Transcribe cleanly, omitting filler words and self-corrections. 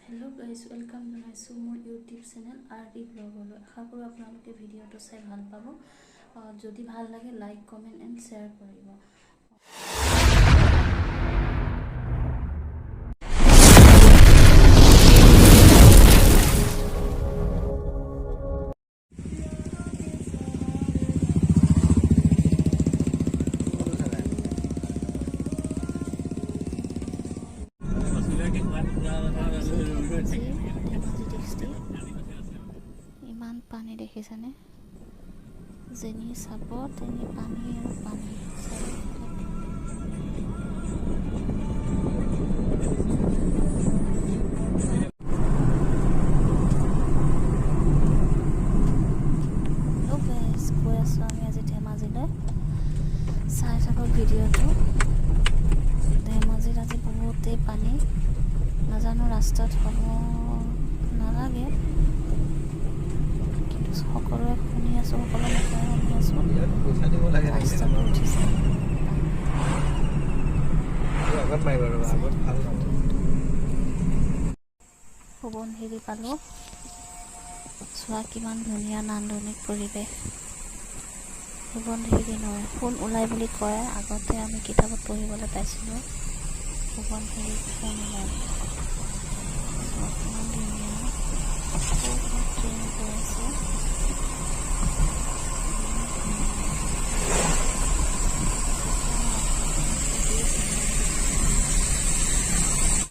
Hello guys welcome जनाइছোঁ মোৰ YouTube channel RD ব্লগলৈ। আশা কৰোঁ আপোনালোকে ভিডিঅ'টো চাই ভাল পাব। যদি ভাল লাগে লাইক কমেণ্ট এণ্ড শ্বেয়াৰ কৰিব। ইমান পানী দেখিছেনে? যেনি চাব তেনি পানী আৰু পানী। গৈ আছোঁ আমি আজি ধেমাজিলৈ। চাই থাকক ভিডিঅ'টো। ধেমাজিত আজি বহুতেই পানী, নাজানো ৰাস্তাত হ'ব নালাগে, কিন্তু সকলোৱে শুনি আছোঁ, সকলো মুখেৰে শুনি আছোঁ ৰাস্তাত উঠিছে। সোৱণশিৰি পালোঁ। চোৱা কিমান ধুনীয়া নান্দনিক পৰিৱেশ। সোৱণশিৰি নহয়, সোণ ওলাই বুলি কয়। আগতে আমি কিতাপত পঢ়িবলৈ পাইছিলোঁ সোৱণশিৰিত সোণ ওলাই।